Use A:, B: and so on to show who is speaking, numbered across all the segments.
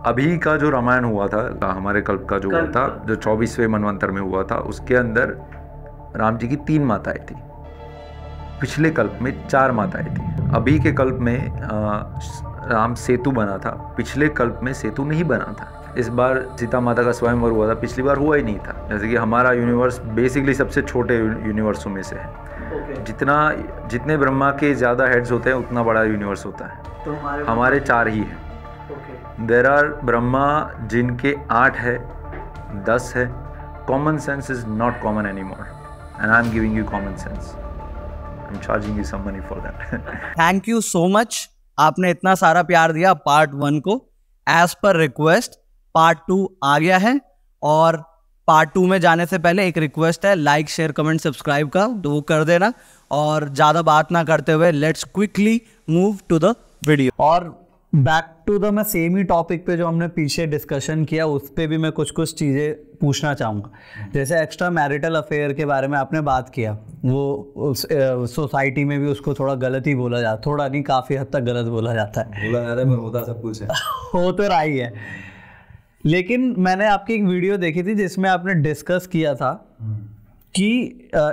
A: अभी का जो रामायण हुआ था, हमारे कल्प का जो हुआ था, जो 24वें मनवंतर में हुआ था, उसके अंदर राम जी की 3 माताएं थी। पिछले कल्प में 4 माताएं थी। अभी के कल्प में राम सेतु बना था, पिछले कल्प में सेतु नहीं बना था। इस बार सीता माता का स्वयंवर हुआ था, पिछली बार हुआ ही नहीं था। जैसे कि हमारा यूनिवर्स बेसिकली सबसे छोटे यूनिवर्सों में से है। जितने ब्रह्मा के ज़्यादा हेड्स होते हैं उतना बड़ा यूनिवर्स होता है। तो हमारे 4 ही हैं। देयर आर ब्रह्मा जिनके 8 है, 10 है। Common sense is not common any more and I am giving you common sense. I am charging you some money for that.
B: Thank you so much, आपने इतना सारा प्यार दिया पार्ट 1 को। एज पर रिक्वेस्ट पार्ट 2 आ गया है, और part 2 में जाने से पहले एक रिक्वेस्ट है, लाइक शेयर कमेंट सब्सक्राइब का, तो वो कर देना। और ज़्यादा बात ना करते हुए let's quickly move to the video. और बैक टू द, मैं सेम ही टॉपिक पे जो हमने पीछे डिस्कशन किया उस पर भी मैं कुछ चीज़ें पूछना चाहूँगा। जैसे एक्स्ट्रा मैरिटल अफेयर के बारे में आपने बात किया, वो सोसाइटी में भी उसको थोड़ा गलत ही बोला जाता, थोड़ा नहीं काफ़ी हद तक गलत बोला जाता है।
A: बोला जाता है, होता सब कुछ है।
B: हो तो रहा ही है। लेकिन मैंने आपकी एक वीडियो देखी थी जिसमें आपने डिस्कस किया था कि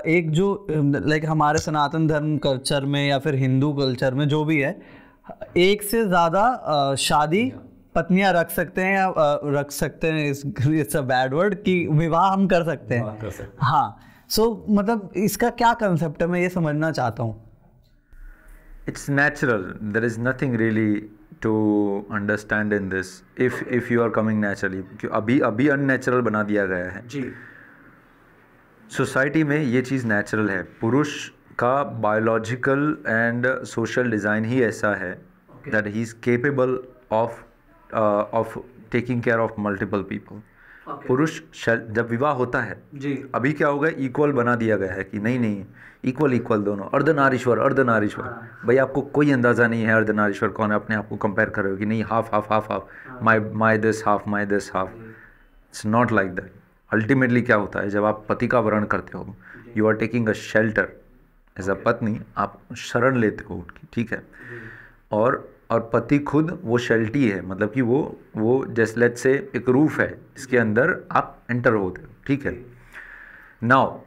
B: एक जो लाइक हमारे सनातन धर्म कल्चर में या फिर हिंदू कल्चर में जो भी है, एक से ज़्यादा शादी पत्नियां रख सकते हैं, या रख सकते हैं, इट्स अ बैड वर्ड, कि विवाह हम कर सकते हैं। हाँ, सो मतलब इसका क्या कंसेप्ट है, मैं ये समझना चाहता हूँ।
A: It's natural, there is nothing really to understand in this if you are coming naturally. अभी अननेचुरल बना दिया गया है जी। सोसाइटी में ये चीज़ नेचुरल है। पुरुष का बायोलॉजिकल एंड सोशल डिज़ाइन ही ऐसा है that he is capable of taking care of multiple people. पुरुष जब विवाह होता है जी, अभी क्या होगा, इक्वल बना दिया गया है कि नहीं इक्वल दोनों, अर्धनारीश्वर। भाई आपको कोई अंदाज़ा नहीं है अर्धनारीश्वर कौन है, अपने आप को कंपेयर कर रहे हो कि नहीं half my this half it's not like that. Ultimately क्या होता है, जब आप पति का वरण करते हो, you are taking a shelter as a पत्नी, आप शरण लेते हो उनकी, ठीक है। और पति खुद वो शेल्टी है, मतलब कि वो जैसे लेट्स से एक रूफ है, इसके अंदर आप एंटर होते हो, ठीक है। नाउ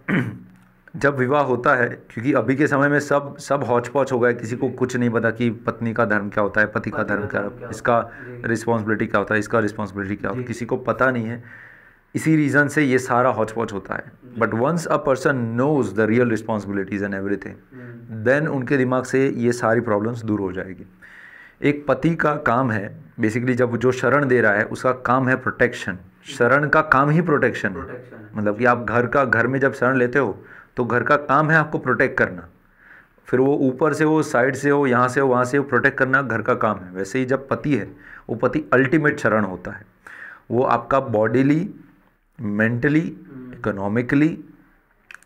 A: जब विवाह होता है, क्योंकि अभी के समय में सब हौच पौच हो गया, किसी को कुछ नहीं पता कि पत्नी का धर्म क्या होता है, पति का धर्म क्या है, इसका रिस्पॉन्सिबिलिटी क्या होता है, इसका रिस्पॉन्सिबिलिटी क्या होता है, किसी को पता नहीं है। इसी रीज़न से ये सारा हौच पौच होता है। But once a person knows the real responsibilities and everything, then उनके दिमाग से ये सारी प्रॉब्लम्स दूर हो जाएगी। एक पति का काम है बेसिकली, जब जो शरण दे रहा है उसका काम है प्रोटेक्शन। शरण का काम ही प्रोटेक्शन है, मतलब कि आप घर में जब शरण लेते हो तो घर का काम है आपको प्रोटेक्ट करना। फिर वो ऊपर से हो, साइड से हो, यहाँ से हो, वहाँ से हो, प्रोटेक्ट करना घर का काम है। वैसे ही जब पति है, वो पति अल्टीमेट शरण होता है। वो आपका bodily, mentally, economically,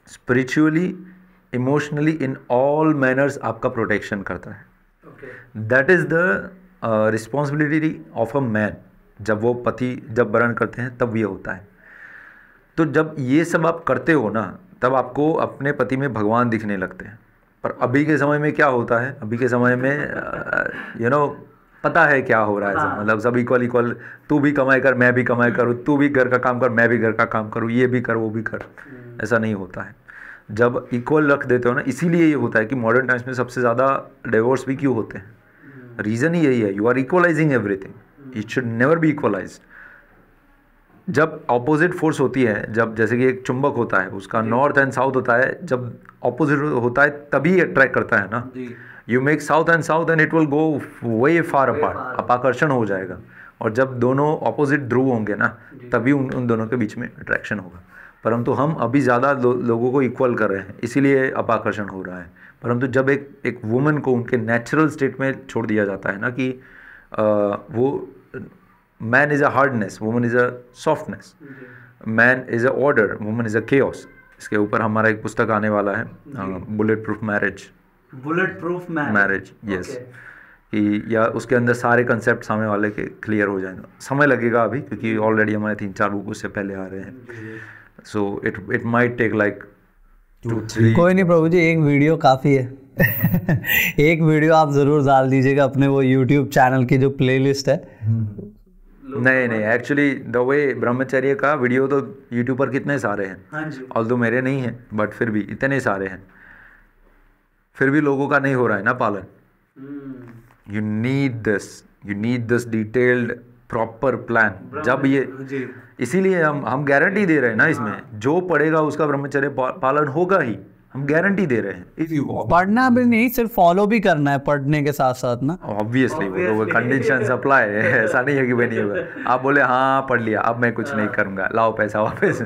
A: spiritually, emotionally, in all manners आपका प्रोटेक्शन करता है। That is the responsibility of a man. जब वो पति जब वरण करते हैं तब ये होता है। तो जब ये सब आप करते हो ना, तब आपको अपने पति में भगवान दिखने लगते हैं। पर अभी के समय में क्या होता है, अभी के समय में पता है क्या हो रहा है। हाँ। मतलब सब इक्वल, तू भी कमाई कर, मैं भी कमाई करूँ, तू भी घर का काम कर, मैं भी घर का काम करूँ, ये भी कर, वो भी कर। ऐसा नहीं होता है। जब इक्वल रख देते हो ना, इसीलिए ये होता है कि मॉडर्न टाइम्स में सबसे ज़्यादा डिवोर्स भी क्यों होते हैं। रीज़न ही यही है, you are equalizing everything, it should never be equalized. जब ऑपोजिट फोर्स होती है, जब जैसे कि एक चुंबक होता है, उसका नॉर्थ एंड साउथ होता है, जब ऑपोजिट होता है तभी अट्रैक्ट करता है ना। You make south and it will go way far apart, अपाकर्षण हो जाएगा। और जब दोनों ऑपोजिट ध्रुव होंगे ना, तभी उन दोनों के बीच में अट्रैक्शन होगा। परंतु हम अभी ज़्यादा लोगों को इक्वल कर रहे हैं, इसीलिए अपाकर्षण हो रहा है। परंतु जब एक वुमेन को उनके नेचुरल स्टेट में छोड़ दिया जाता है ना, कि वो man is a hardness, woman is a softness, man is a order, woman is a chaos. इसके ऊपर हमारा एक पुस्तक आने वाला है, बुलेट प्रूफ मैरिज, यस। कि या उसके अंदर सारे कंसेप्ट सामने वाले के क्लियर हो जाएंगे। समय लगेगा अभी, क्योंकि ऑलरेडी हमारे 3-4 बुक उससे पहले आ रहे हैं। So it might take like 2-3।
B: कोई नहीं प्रभु जी, एक वीडियो काफ़ी है। एक वीडियो आप ज़रूर डाल दीजिएगा अपने वो YouTube चैनल की जो प्लेलिस्ट है,
A: नहीं एक्चुअली द वे ब्रह्मचर्य का वीडियो तो यूट्यूब पर कितने सारे हैं, ऑल्दो मेरे नहीं हैं बट फिर भी इतने सारे हैं, फिर भी लोगों का नहीं हो रहा है ना पालन। You need this detailed proper plan. जब ये इसीलिए हम गारंटी दे रहे हैं ना इसमें, जो पढ़ेगा उसका ब्रह्मचर्य पालन होगा ही, हम गारंटी दे रहे हैं।
B: पढ़ना भी नहीं, सिर्फ फॉलो भी करना है पढ़ने के साथ साथ ना।
A: ऑब्वियसली वो कंडीशन अप्लाई है, ऐसा नहीं है कि भाई नहीं होगा। आप बोले हाँ पढ़ लिया अब मैं कुछ नहीं करूँगा, लाओ पैसा वापस,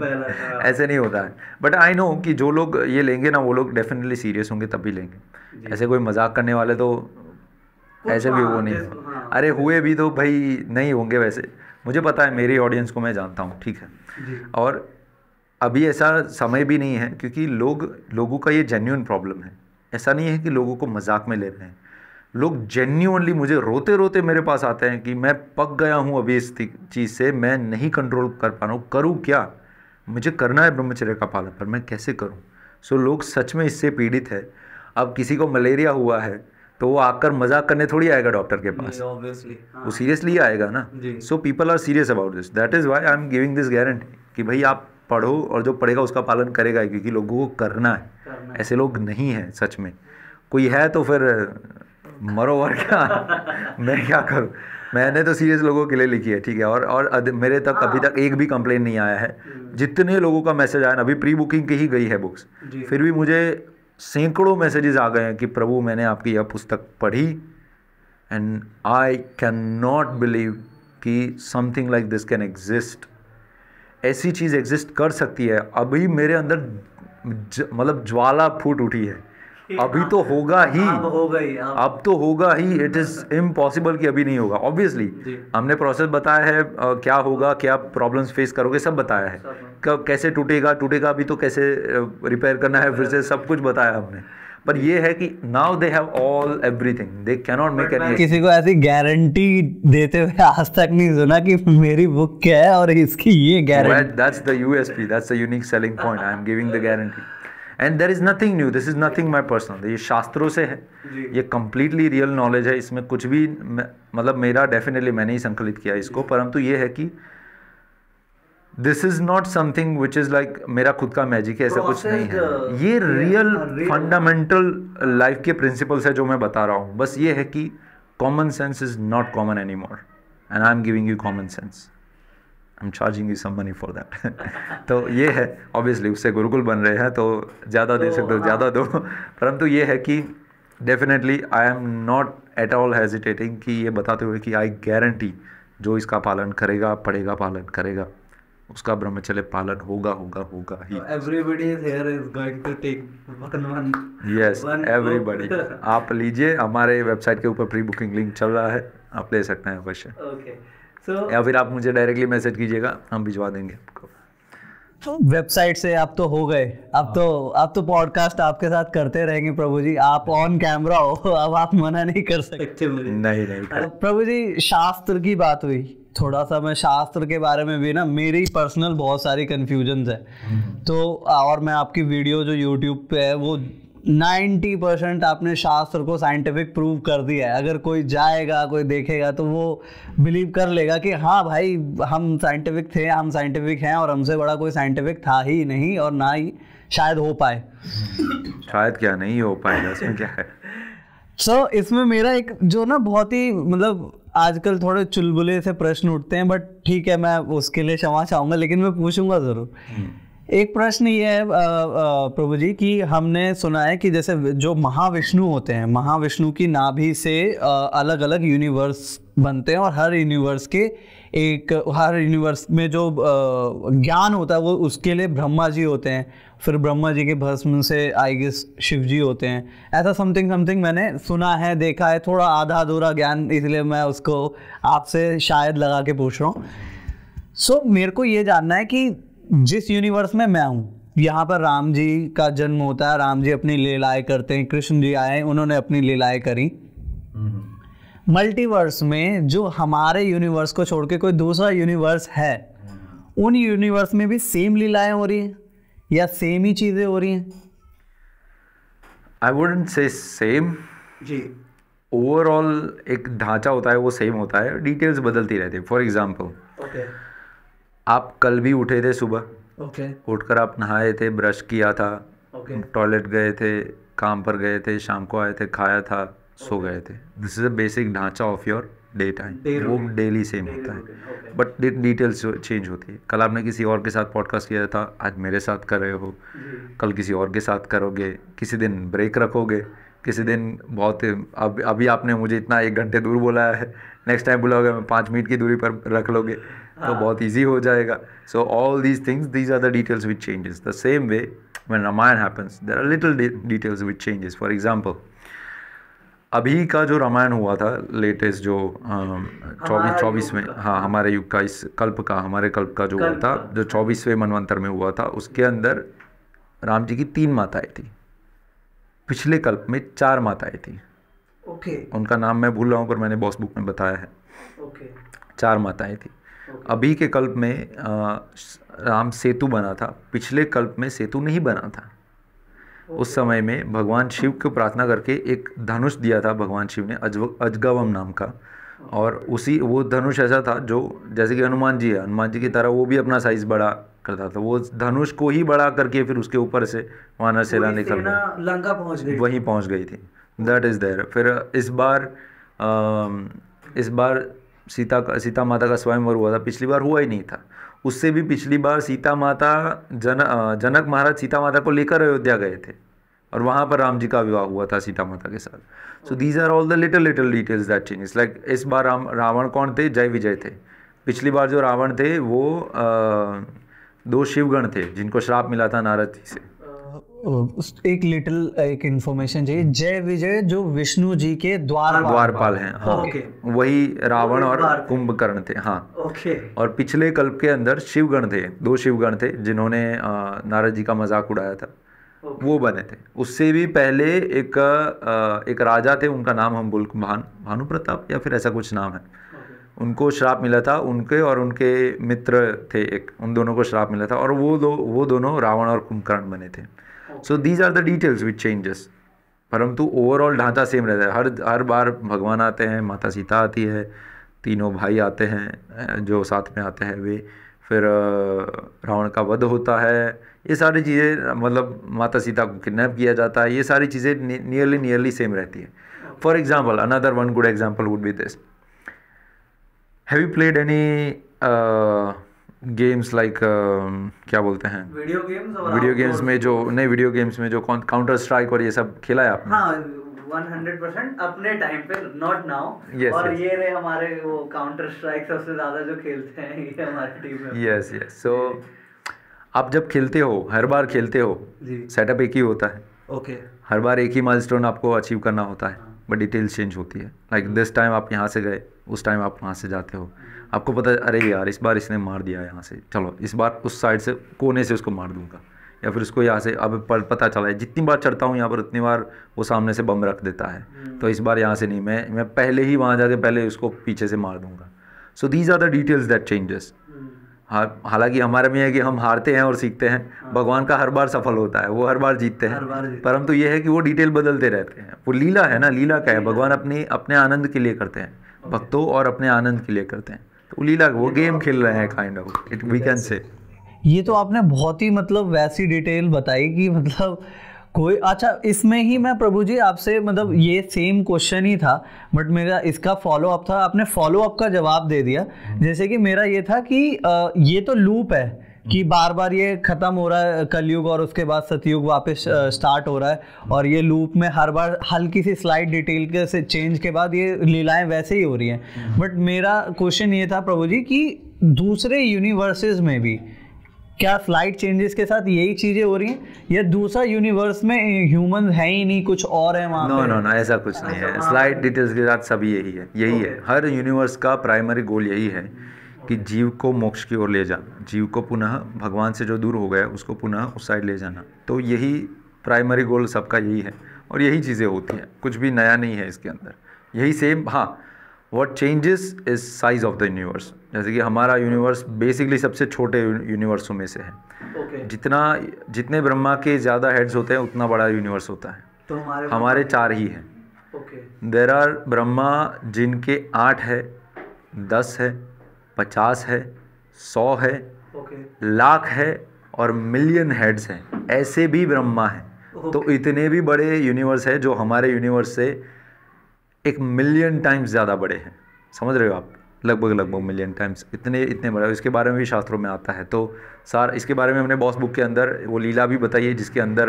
A: ऐसे नहीं होता है। बट आई नो कि जो लोग ये लेंगे ना वो लोग डेफिनेटली सीरियस होंगे तभी लेंगे। ऐसे कोई मजाक करने वाले तो ऐसे भी वो नहीं, अरे हुए भी तो भाई नहीं होंगे। वैसे मुझे पता है, मेरी ऑडियंस को मैं जानता हूँ, ठीक है। और अभी ऐसा समय भी नहीं है क्योंकि लोगों का ये जेन्युइन प्रॉब्लम है। ऐसा नहीं है कि लोगों को मजाक में ले रहे हैं, लोग जेन्युइनली मुझे रोते रोते मेरे पास आते हैं कि मैं पक गया हूँ अभी इस चीज़ से, मैं नहीं कंट्रोल कर पा रहा हूँ, करूँ क्या, मुझे करना है ब्रह्मचर्य का पालन पर मैं कैसे करूँ। सो लोग सच में इससे पीड़ित है। अब किसी को मलेरिया हुआ है तो वो आकर मजाक करने थोड़ी आएगा डॉक्टर के पास, वो सीरियसली आएगा ना। So people are serious about this, that is why I am giving this guarantee कि भाई आप पढ़ो और जो पढ़ेगा उसका पालन करेगा ही, क्योंकि लोगों को करना है। ऐसे लोग नहीं हैं सच में, कोई है तो फिर मरो और क्या मैं क्या करूं। मैंने तो सीरियस लोगों के लिए लिखी है, ठीक है। और मेरे तक अभी तक एक भी कंप्लेन नहीं आया है। जितने लोगों का मैसेज आया ना, अभी प्री बुकिंग की ही गई है बुक्स, फिर भी मुझे सैकड़ों मैसेजेस आ गए हैं कि प्रभु मैंने आपकी यह पुस्तक पढ़ी and I can not believe कि something like this can exist, ऐसी चीज़ एग्जिस्ट कर सकती है। अभी मेरे अंदर मतलब ज्वाला फूट उठी है, अभी तो होगा ही, अब तो होगा ही। इट इज़ इम्पॉसिबल कि अभी नहीं होगा। ऑब्वियसली हमने प्रोसेस बताया है, क्या होगा, क्या प्रॉब्लम्स फेस करोगे, सब बताया है। कैसे टूटेगा भी तो कैसे रिपेयर करना है फिर से, सब कुछ बताया हमने। पर ये है कि now they have all everything, they can not make any.
B: किसी को ऐसी गारंटी देते हुए आज तक नहीं सुना कि मेरी बुक क्या है और इसकी ये guarantee.
A: That's the USP, that's the unique selling point. I am giving the guarantee and there is nothing new, this is nothing my personal. ये शास्त्रों से है, ये कंप्लीटली रियल नॉलेज है, इसमें कुछ भी मतलब मेरा डेफिनेटली मैंने ही संकलित किया इसको। परंतु ये है कि this is not something which is like मेरा खुद का मैजिक है, ऐसा कुछ नहीं है। ये रियल फंडामेंटल लाइफ के प्रिंसिपल्स है जो मैं बता रहा हूँ। बस ये है कि common sense is not common any more and I am giving you common sense, I am charging you some money for that. तो ये है, ऑब्वियसली उससे गुरुकुल बन रहे हैं तो ज़्यादा दे सकते हो ज़्यादा दो। परंतु ये है कि definitely I am not at all hesitating कि ये बताते हुए कि आई गारंटी जो इसका पालन करेगा, पढ़ेगा, पालन करेगा, उसका ब्रह्मचर्य पालन होगा ही।
B: Everybody is here is going to take one.
A: Yes, everybody. आप लीजिए, हमारे वेबसाइट के ऊपर प्री बुकिंग लिंक चल रहा है, आप ले सकते हैं अवश्य।
B: Okay. So
A: या फिर आप मुझे डायरेक्टली मैसेज कीजिएगा, हम भिजवा देंगे आपको।
B: वेबसाइट से आप तो हो गए, अब तो पॉडकास्ट आपके साथ करते रहेंगे प्रभु जी। आप ऑन कैमरा हो, अब आप मना नहीं कर सकते मुझे।
A: नहीं
B: प्रभु जी, शास्त्र की बात हुई, थोड़ा सा मैं शास्त्र के बारे में भी ना, मेरी पर्सनल बहुत सारी कन्फ्यूजन्स है। तो और मैं आपकी वीडियो जो यूट्यूब पे है वो 90% आपने शास्त्र को साइंटिफिक प्रूव कर दिया है। अगर कोई जाएगा, कोई देखेगा तो वो बिलीव कर लेगा कि हाँ भाई हम साइंटिफिक हैं और हमसे बड़ा कोई साइंटिफिक था ही नहीं और ना ही शायद हो पाए।
A: शायद क्या नहीं हो पाएगा, इसमें क्या है।
B: सो इसमें मेरा एक जो ना बहुत ही मतलब आजकल थोड़े चुलबुले से प्रश्न उठते हैं, बट ठीक है मैं उसके लिए क्षमा चाहूँगा, लेकिन मैं पूछूंगा ज़रूर। एक प्रश्न ये है प्रभु जी कि हमने सुना है कि जैसे जो महाविष्णु होते हैं, महाविष्णु की नाभि से अलग अलग यूनिवर्स बनते हैं और हर यूनिवर्स में जो ज्ञान होता है वो उसके लिए ब्रह्मा जी होते हैं, फिर ब्रह्मा जी के भस्म से आई गेस शिव जी होते हैं। ऐसा समथिंग मैंने सुना है, देखा है, थोड़ा आधा अधूरा ज्ञान, इसलिए मैं उसको आपसे शायद लगा के पूछ रहा हूँ। सो मेरे को ये जानना है कि जिस यूनिवर्स में मैं हूँ, यहाँ पर राम जी का जन्म होता है, राम जी अपनी लीलाएं करते हैं, कृष्ण जी आए, उन्होंने अपनी लीलाएं करी। मल्टीवर्स में जो हमारे यूनिवर्स को छोड़ के कोई दूसरा यूनिवर्स है, उन यूनिवर्स में भी सेम लीलाएं हो रही हैं या सेम ही चीजें हो रही हैं?
A: आई वुडंट से सेम जी, ओवरऑल एक ढांचा होता है वो सेम होता है, डिटेल्स बदलती रहती है। फॉर एग्जांपल,
B: ओके
A: आप कल भी उठे थे सुबह,
B: ओके
A: उठकर आप नहाए थे, ब्रश किया था,
B: ओके
A: टॉयलेट गए थे, काम पर गए थे, शाम को आए थे, खाया था, सो गए थे। दिस इज़ अ बेसिक ढांचा ऑफ योर डे टाइम, वो डेली सेम होता है, बट डिटेल्स चेंज होती है। कल आपने किसी और के साथ पॉडकास्ट किया था, आज मेरे साथ कर रहे हो, कल किसी और के साथ करोगे, किसी दिन ब्रेक रखोगे, किसी दिन बहुत अभी आपने मुझे इतना 1 घंटे दूर बोला है, नेक्स्ट टाइम बोलोगे मैं 5 मिनट की दूरी पर रख लोगे, तो बहुत ईजी हो जाएगा। So all these things, these are the details which changes. The same way when Ramayana happens, there are little details which changes. For example, अभी का जो रामायण हुआ था लेटेस्ट, जो 24वें, हाँ हमारे युग का, इस कल्प का, हमारे कल्प का जो हुआ था, जो 24वें मनवंतर में हुआ था, उसके अंदर राम जी की 3 माताएं थी। पिछले कल्प में 4 माताएं थी।
B: ओके
A: उनका नाम मैं भूल रहा हूँ, पर मैंने बॉस बुक में बताया है।
B: ओके
A: 4 माताएं थी। अभी के कल्प में राम सेतु बना था, पिछले कल्प में सेतु नहीं बना था। उस समय में भगवान शिव को प्रार्थना करके एक धनुष दिया था भगवान शिव ने, अजगवम नाम का, और उसी वो धनुष ऐसा था जो, जैसे कि हनुमान जी है, हनुमान जी की तरह वो भी अपना साइज बड़ा करता था। वो धनुष को ही बड़ा करके फिर उसके ऊपर से वानर सेना निकल गई,
B: लंका पहुंच गई,
A: वहीं पहुंच गई थी। That is there. फिर इस बार सीता माता का स्वयंवर हुआ था, पिछली बार हुआ ही नहीं था। उससे भी पिछली बार सीता माता, जनक महाराज सीता माता को लेकर अयोध्या गए थे, और वहाँ पर राम जी का विवाह हुआ था सीता माता के साथ। So these are all the little details that changes. Like इस बार रावण कौन थे? जय विजय थे। पिछली बार जो रावण थे वो 2 शिवगण थे जिनको श्राप मिला था नारद जी से।
B: एक इन्फॉर्मेशन चाहिए, जय विजय जो विष्णु जी के
A: द्वारपाल हैं, हाँ
B: ओके।
A: वही रावण और कुंभकर्ण थे, हाँ
B: ओके।
A: और पिछले कल्प के अंदर शिवगण थे, 2 शिवगण थे जिन्होंने नारद जी का मजाक उड़ाया था, वो बने थे। उससे भी पहले एक राजा थे, उनका नाम हम भानु प्रताप या फिर ऐसा कुछ नाम है, उनको श्राप मिला था, उनके और उनके मित्र थे एक, उन दोनों को श्राप मिला था, और वो दोनों रावण और कुंभकर्ण बने थे। So these are the details which changes, परंतु ओवरऑल ढांचा सेम रहता है। हर बार भगवान आते हैं, माता सीता आती है, तीनों भाई आते हैं जो साथ में आते हैं वे, फिर रावण का वध होता है, ये सारी चीज़ें, मतलब माता सीता को किडनैप किया जाता है, ये सारी चीज़ें नियरली सेम रहती है। For example, another one good example would be this, have you played any games like क्या बोलते हैं, वीडियो गेम्स में जो नए वीडियो गेम्स में जो काउंटर स्ट्राइक और ये सब खेला है आपने?
B: हाँ 100% अपने टाइम पे, नॉट नाउ।
A: Yes,
B: और
A: yes.
B: ये रहे हमारे वो काउंटर स्ट्राइक सबसे ज्यादा जो खेलते हैं ये हमारी टीम में।
A: यस। सो आप जब खेलते हो, हर बार खेलते हो, सेटअप एक ही होता है,
B: ओके,
A: हर बार एक ही माइलस्टोन आपको अचीव करना होता है, बट डिटेल्स चेंज होती है। लाइक दिस टाइम आप यहाँ से गए, उस टाइम आप वहाँ से जाते हो, आपको पता है अरे यार इस बार इसने मार दिया यहाँ से, चलो इस बार उस साइड से कोने से उसको मार दूंगा, या फिर उसको यहाँ से, अब पता चला है जितनी बार चढ़ता हूँ यहाँ पर उतनी बार वो सामने से बम रख देता है, तो इस बार यहाँ से नहीं, मैं पहले ही वहाँ जाके पहले उसको पीछे से मार दूंगा। So these are the details that changes. हालांकि हमारे में है कि हम हारते हैं और सीखते हैं, भगवान का हर बार सफल होता है, वो हर बार जीतते हैं, परंतु ये है कि वो डिटेल बदलते रहते हैं। वो लीला है ना, लीला क्या है, भगवान अपने आनंद के लिए करते हैं, भक्तों और अपने आनंद के लिए करते हैं, तो लीला वो गेम खेल रहे हैं kind of, it we can say.
B: ये तो आपने बहुत ही मतलब वैसी डिटेल बताई कि मतलब कोई, अच्छा इसमें ही मैं प्रभु जी आपसे मतलब ये सेम क्वेश्चन ही था, बट मेरा इसका फॉलो अप था, आपने फॉलो अप का जवाब दे दिया। जैसे कि मेरा ये था कि ये तो लूप है कि बार बार ये खत्म हो रहा है कलयुग और उसके बाद सतयुग वापस स्टार्ट हो रहा है, और ये लूप में हर बार हल्की सी स्लाइड डिटेल के से चेंज के बाद ये लीलाएं वैसे ही हो रही हैं। बट मेरा क्वेश्चन ये था प्रभु जी कि दूसरे यूनिवर्सेस में भी क्या स्लाइड चेंजेस के साथ यही चीजें हो रही हैं, या दूसरा यूनिवर्स में ह्यूमन है ही नहीं, कुछ और है वहाँ पे?
A: नो ऐसा कुछ नहीं है, स्लाइड डिटेल्स के साथ सभी यही है। हर यूनिवर्स का प्राइमरी गोल यही है कि जीव को मोक्ष की ओर ले जाना, जीव को पुनः भगवान से जो दूर हो गया उसको पुनः उस साइड ले जाना, तो यही प्राइमरी गोल सबका यही है, और यही चीज़ें होती हैं, कुछ भी नया नहीं है इसके अंदर, यही सेम। हाँ, what changes is size of the universe. जैसे कि हमारा यूनिवर्स बेसिकली सबसे छोटे यूनिवर्सों में से है, जितने ब्रह्मा के ज़्यादा हेड्स होते हैं उतना बड़ा यूनिवर्स होता है, तो हमारे 4 ही हैं। देर आर ब्रह्मा जिनके 8 है, 10 है, 50 है, 100 है, लाख है और मिलियन हेड्स हैं, ऐसे भी ब्रह्मा हैं। तो इतने भी बड़े यूनिवर्स है जो हमारे यूनिवर्स से 1 मिलियन टाइम्स ज़्यादा बड़े हैं। समझ रहे हो आप? लगभग मिलियन टाइम्स इतने बड़े। इसके बारे में भी शास्त्रों में आता है। तो सार इसके बारे में हमने बॉस बुक के अंदर वो लीला भी बताई है, जिसके अंदर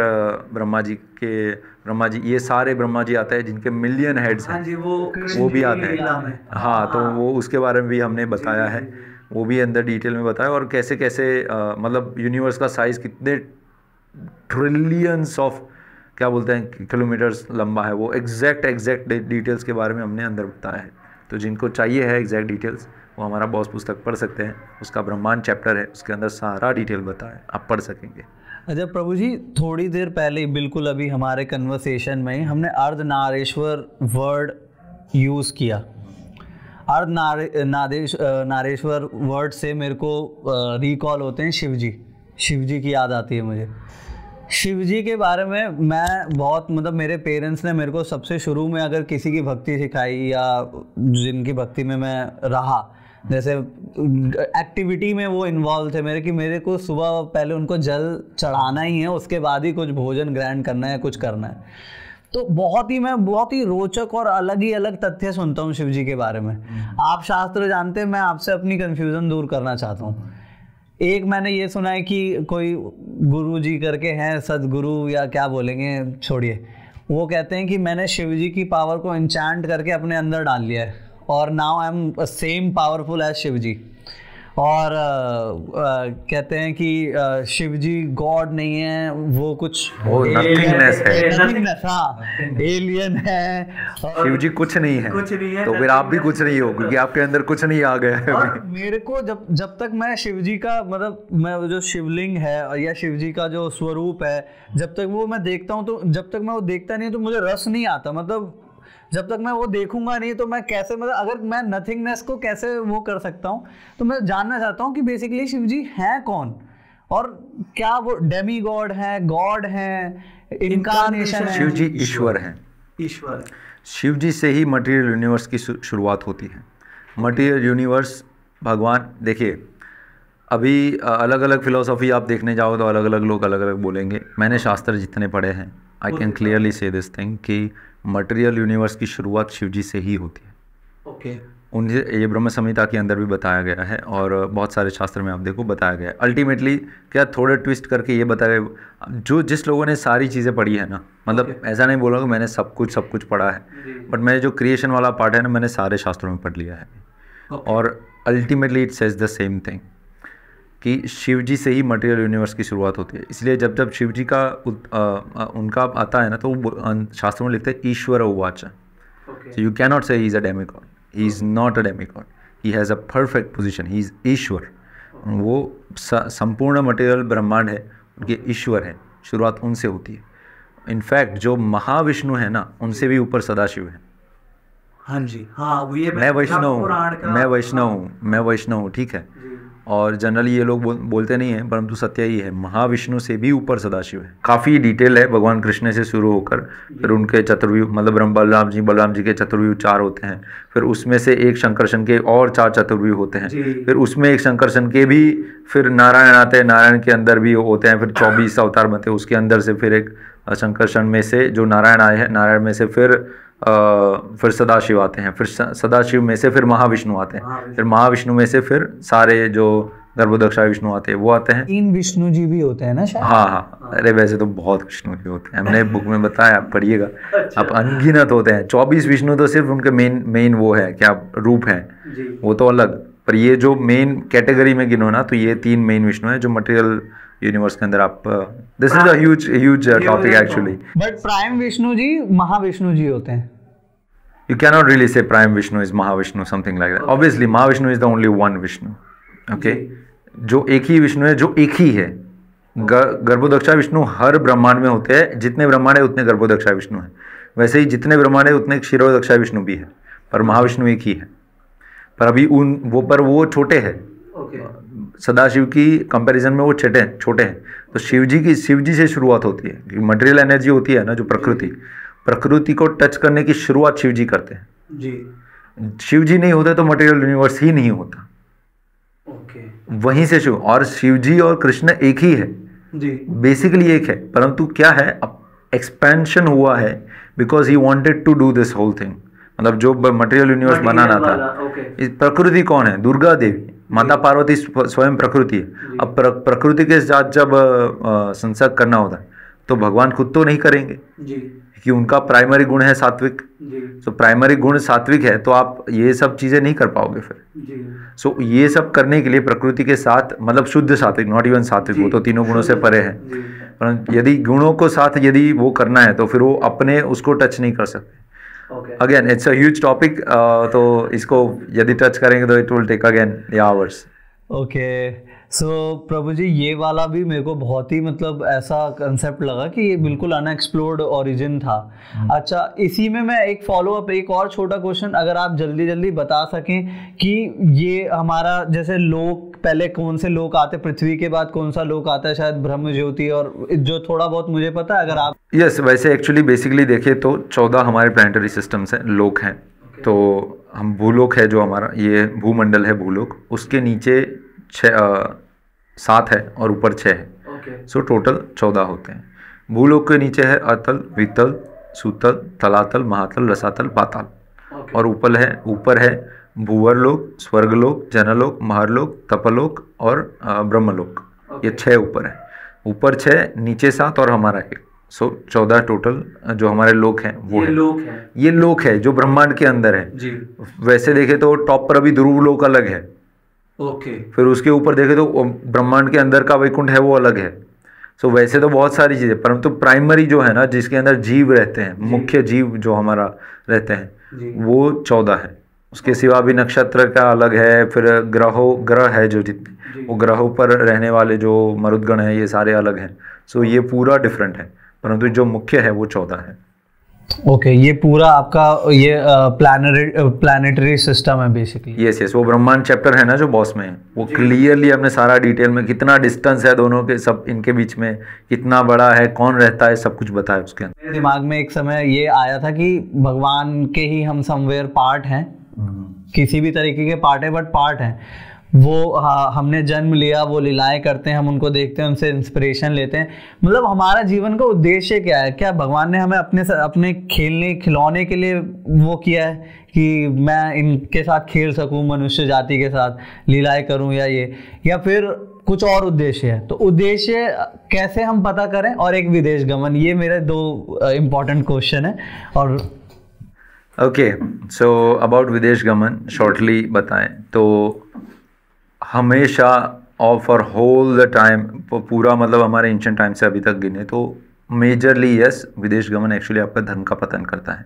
A: ब्रह्मा जी ये सारे ब्रह्मा जी आते हैं जिनके मिलियन हेड्स हैं। वो भी आते हैं। हाँ, तो वो उसके बारे में भी हमने बताया है, वो भी अंदर डिटेल में बताया। और कैसे कैसे मतलब यूनिवर्स का साइज़ कितने ट्रिलियंस ऑफ क्या बोलते हैं किलोमीटर्स लंबा है, वो एग्जैक्ट डिटेल्स के बारे में हमने अंदर बताया है। तो जिनको चाहिए है एग्जैक्ट डिटेल्स, वो हमारा बॉस पुस्तक पढ़ सकते हैं। उसका ब्रह्मांड चैप्टर है, उसके अंदर सारा डिटेल बताया है, आप पढ़ सकेंगे।
B: अच्छा प्रभु जी, थोड़ी देर पहले बिल्कुल अभी हमारे कन्वर्सेशन में हमने अर्धनारीश्वर वर्ड यूज़ किया। नारेश्वर वर्ड से मेरे को रिकॉल होते हैं शिव जी की याद आती है मुझे। शिव जी के बारे में मैं बहुत मतलब मेरे पेरेंट्स ने मेरे को सबसे शुरू में अगर किसी की भक्ति सिखाई या जिनकी भक्ति में मैं रहा, जैसे एक्टिविटी में वो इन्वॉल्व थे मेरे कि मेरे को सुबह पहले उनको जल चढ़ाना ही है, उसके बाद ही कुछ भोजन ग्रहण करना है, कुछ करना है। तो मैं बहुत ही रोचक और अलग तथ्य सुनता हूँ शिव जी के बारे में। आप शास्त्र जानते हैं, मैं आपसे अपनी कन्फ्यूज़न दूर करना चाहता हूँ। एक मैंने ये सुना है कि कोई गुरु जी करके हैं, सदगुरु या क्या बोलेंगे, छोड़िए, वो कहते हैं कि मैंने शिव जी की पावर को इंचैंट करके अपने अंदर डाल लिया है और now I am same powerful as Shiv ji. और कहते हैं कि शिव जी गॉड नहीं है, वो कुछ
A: नथिंगनेस है,
B: एलियन है।
A: शिव जी कुछ नहीं है, तो फिर आप भी कुछ नहीं हो, क्योंकि आपके अंदर कुछ नहीं आ गया है।
B: और मेरे को जब तक मैं शिव जी का मतलब मैं जो शिवलिंग है या शिव जी का जो स्वरूप है, जब तक वो मैं देखता हूँ, तो जब तक मैं वो देखता नहीं तो मुझे रस नहीं आता। मतलब जब तक मैं वो देखूंगा नहीं तो मैं कैसे, मतलब अगर मैं नथिंगनेस को कैसे वो कर सकता हूँ। तो मैं जानना चाहता हूँ कि बेसिकली शिव जी हैं कौन, और क्या वो डेमी गॉड है, गॉड है, इनकारनेशन है?
A: शिव जी ईश्वर हैं। शिव जी से ही मटेरियल यूनिवर्स की शुरुआत होती है। मटेरियल यूनिवर्स भगवान, देखिए अभी अलग अलग फिलोसॉफी आप देखने जाओ तो अलग अलग लोग अलग अलग बोलेंगे। मैंने शास्त्र जितने पढ़े हैं, आई कैन क्लियरली से दिस थिंग कि मटेरियल यूनिवर्स की शुरुआत शिव जी से ही होती है। उन्हें ये ब्रह्म संहिता के अंदर भी बताया गया है और बहुत सारे शास्त्र में आप देखो बताया गया है। अल्टीमेटली क्या थोड़े ट्विस्ट करके ये बताया गया, जो जिस लोगों ने सारी चीज़ें पढ़ी है ना, मतलब ऐसा नहीं बोला कि मैंने सब कुछ पढ़ा है, बट मैंने जो क्रिएशन वाला पार्ट है ना, मैंने सारे शास्त्रों में पढ़ लिया है। और ultimately it says the same thing कि शिव जी से ही मटेरियल यूनिवर्स की शुरुआत होती है। इसलिए जब शिव जी का उनका आता है ना, तो शास्त्रों में लिखते हैं ईश्वर उवाच। So you cannot say he is a demigod. He is not a demigod. He has a perfect position. He is ईश्वर। वो संपूर्ण मटेरियल ब्रह्मांड है, उनके ईश्वर है, शुरुआत उनसे होती है। इनफैक्ट जो महाविष्णु है ना, उनसे भी ऊपर सदाशिव है।
B: हाँ जी, हाँ वो ये
A: मैं वैष्णव हूँ, ठीक है। और जनरली ये लोग बोलते नहीं हैं, परंतु सत्य ही है, महाविष्णु से भी ऊपर सदाशिव है। काफ़ी डिटेल है, भगवान कृष्ण से शुरू होकर फिर उनके चतुर्व्यूह, मतलब बलराम जी के चतुर्व्यूह 4 होते हैं, फिर उसमें से एक शंकरशन के और 4 चतुर्व्यूह होते हैं, फिर उसमें एक शंकरशन के भी फिर नारायण आते हैं, नारायण के अंदर भी होते हैं, फिर 24 अवतार बनते हैं, उसके अंदर से फिर एक शंकरशन में से जो नारायण आए हैं, नारायण में से फिर सदाशिव आते हैं, फिर सदाशिव में से फिर महाविष्णु आते हैं, फिर महाविष्णु में से फिर सारे जो गर्भोदक्षा विष्णु आते हैं वो आते हैं।
B: 3 विष्णु जी भी होते हैं ना शायद?
A: हाँ, अरे वैसे तो बहुत विष्णु जी होते हैं, हमने बुक में बताया, आप पढ़िएगा। आप अनगिनत होते हैं। 24 विष्णु तो सिर्फ उनके मेन वो है क्या रूप है, वो तो अलग, पर ये जो मेन कैटेगरी में गिनो ना, तो ये 3 मेन विष्णु है जो मटेरियल यूनिवर्स के अंदर आप this is a huge topic actually.
B: But prime Vishnu ji Mahavishnu ji होते हैं।
A: You cannot really say prime Vishnu is Mahavishnu, something like that. Obviously, Mahavishnu is the only one Vishnu. Okay? जो एक ही विष्णु है, जो एक ही है। गर्भोदक्षा विष्णु हर ब्रह्मांड में होते हैं, जितने ब्रह्मांड है उतने गर्भोदक्षा विष्णु है। वैसे ही जितने ब्रह्मांड है उतने क्षीरोदक्षा विष्णु भी है, पर महाविष्णु एक ही है। पर अभी वो छोटे हैं। सदाशिव की कंपैरिजन में वो छोटे हैं। तो शिव जी से शुरुआत होती है। मटेरियल एनर्जी होती है ना, जो प्रकृति, प्रकृति को टच करने की शुरुआत शिव जी करते हैं
B: जी।
A: शिव जी नहीं होते तो मटेरियल यूनिवर्स ही नहीं होता।
B: ओके।
A: वहीं से शिव, और शिव जी और कृष्ण एक ही है
B: जी।
A: बेसिकली एक है, परंतु क्या है अब एक्सपेंशन हुआ है because he wanted to do this whole thing. मतलब जो मटेरियल यूनिवर्स बनाना था। इस प्रकृति कौन है? दुर्गा देवी, माता पार्वती स्वयं प्रकृति है। अब प्रकृति के साथ जब संसर्ग करना होता है तो भगवान खुद तो नहीं करेंगे
B: जी,
A: कि उनका प्राइमरी गुण है सात्विक। तो प्राइमरी गुण सात्विक है तो आप ये सब चीजें नहीं कर पाओगे फिर
B: जी।
A: सो ये सब करने के लिए प्रकृति के साथ, मतलब शुद्ध सात्विक, नॉट इवन सात्विक, वो तो तीनों गुणों से परे है, परंतु यदि गुणों को साथ यदि वो करना है तो फिर वो अपने उसको टच नहीं कर सकते। Again it's a huge topic, तो इसको यदि टच करेंगे तो it will take again hours.
B: Okay, so Prabhu ji ये वाला भी मेरे को बहुत ही मतलब ऐसा कंसेप्ट लगा कि ये बिल्कुल अनएक्सप्लोर्ड ओरिजिन था। अच्छा, इसी में मैं एक फॉलो अप, एक और छोटा क्वेश्चन अगर आप जल्दी जल्दी बता सकें कि ये हमारा जैसे लोक, पहले कौन से लोक आते, पृथ्वी के बाद कौन सा लोक आता है? शायद ब्रह्म ज्योति, और जो थोड़ा बहुत मुझे पता है अगर आप।
A: यस, वैसे एक्चुअली बेसिकली देखें तो 14 हमारे प्लानिटरी सिस्टम्स हैं, लोक हैं। तो हम भूलोक है जो हमारा ये भूमंडल है भूलोक, उसके नीचे 7 है और ऊपर 6 है। सो टोटल 14 होते हैं। भूलोक के नीचे है अतल, वितल, सुतल, तलातल, महातल, रसातल, पाताल। और ऊपर है भूवरलोक, स्वर्गलोक, जनलोक, महरलोक, तपलोक और ब्रह्मलोक। ये 6 ऊपर है। ऊपर 6, नीचे 7 और हमारा 1। सो 14 टोटल जो हमारे लोक हैं वो
B: ये
A: है।
B: लोक है,
A: ये लोक है जो ब्रह्मांड के अंदर है
B: जी।
A: वैसे देखे तो टॉप पर अभी ध्रुव लोक अलग है।
B: ओके।
A: फिर उसके ऊपर देखे तो ब्रह्मांड के अंदर का वैकुंठ है वो अलग है। सो वैसे तो बहुत सारी चीजें, परंतु प्राइमरी जो है ना, जिसके अंदर जीव रहते हैं, मुख्य जीव जो हमारा रहते हैं वो 14 है। उसके सिवा भी नक्षत्र का अलग है, फिर ग्रह है जो जितने, वो ग्रहों पर रहने वाले जो मरुदगण है ये सारे अलग हैं। सो ये पूरा डिफरेंट है, परंतु जो मुख्य है वो 14 है।
B: ओके, ये पूरा आपका ये प्लानिटरी सिस्टम है बेसिकली।
A: यस, वो ब्रह्मांड चैप्टर है ना जो बॉस में है, वो क्लियरली हमने सारा डिटेल में कितना डिस्टेंस है दोनों के, सब इनके बीच में कितना बड़ा है, कौन रहता है, सब कुछ बताया उसके अंदर।
B: मेरे दिमाग में एक समय ये आया था कि भगवान के ही हम समवेयर पार्ट हैं, किसी भी तरीके के पार्ट है बट पार्ट हैं वो। हाँ, हमने जन्म लिया, वो लीलाएं करते हैं, हम उनको देखते हैं, उनसे इंस्पिरेशन लेते हैं। मतलब हमारा जीवन का उद्देश्य क्या है? क्या भगवान ने हमें अपने खेलने खिलौने के लिए वो किया है कि मैं इनके साथ खेल सकूं, मनुष्य जाति के साथ लीलाएं करूं, या फिर कुछ और उद्देश्य है? तो उद्देश्य कैसे हम पता करें? और एक विदेश गमन, ये मेरे 2 इम्पॉर्टेंट क्वेश्चन है। और
A: ओके, सो अबाउट विदेश गमन शॉर्टली बताएं तो हमेशा और फॉर होल द टाइम, पूरा मतलब हमारे एंशिएंट टाइम से अभी तक गिने तो मेजरली यस, विदेश गमन एक्चुअली आपका धर्म का पतन करता है।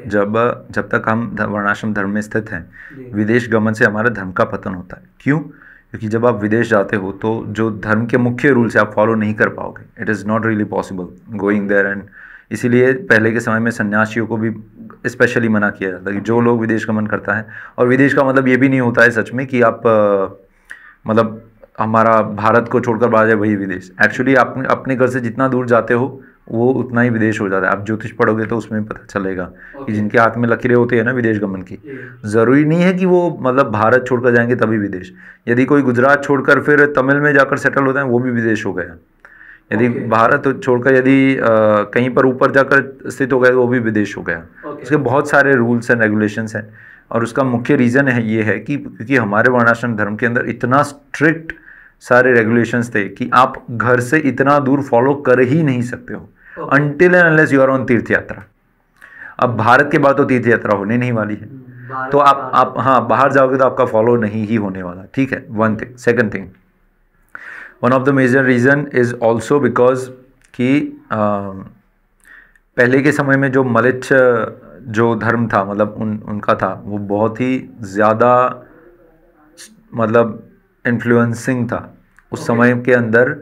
A: जब तक हम वर्णाश्रम धर्म में स्थित हैं, विदेश गमन से हमारा धर्म का पतन होता है। क्यों? क्योंकि जब आप विदेश जाते हो तो जो धर्म के मुख्य रूल्स आप फॉलो नहीं कर पाओगे। It is not really possible going there, and इसीलिए पहले के समय में सन्यासियों को भी स्पेशली मना किया जाता है कि जो लोग विदेश गमन करता है, और विदेश का मतलब ये भी नहीं होता है सच में कि आप मतलब हमारा भारत को छोड़कर बाहर जाए वही विदेश। एक्चुअली आप अपने घर से जितना दूर जाते हो वो उतना ही विदेश हो जाता है। आप ज्योतिष पढ़ोगे तो उसमें पता चलेगा कि जिनके हाथ में लकीरें होती है ना विदेश गमन की, ज़रूरी नहीं है कि वो मतलब भारत छोड़कर जाएंगे तभी विदेश। यदि कोई गुजरात छोड़कर फिर तमिल में जाकर सेटल होता है वो भी विदेश हो गया। यदि भारत छोड़कर यदि कहीं पर ऊपर जाकर स्थित हो गए तो वो भी विदेश हो गया। इसके बहुत सारे रूल्स एंड रेगुलेशंस हैं, और उसका मुख्य रीज़न है ये है कि क्योंकि हमारे वर्णाश्रम धर्म के अंदर इतना स्ट्रिक्ट सारे रेगुलेशंस थे कि आप घर से इतना दूर फॉलो कर ही नहीं सकते हो until and unless you are on तीर्थ यात्रा। अब भारत के बाद तो तीर्थ यात्रा होने नहीं वाली है, तो आप हाँ बाहर जाओगे तो आपका फॉलो नहीं ही होने वाला। ठीक है, one thing. Second thing, one of the major reason is also because कि पहले के समय में जो मलिच्छ जो धर्म था, मतलब उनका था, वो बहुत ही ज़्यादा मतलब इन्फ्लुएंसिंग था उस समय के अंदर।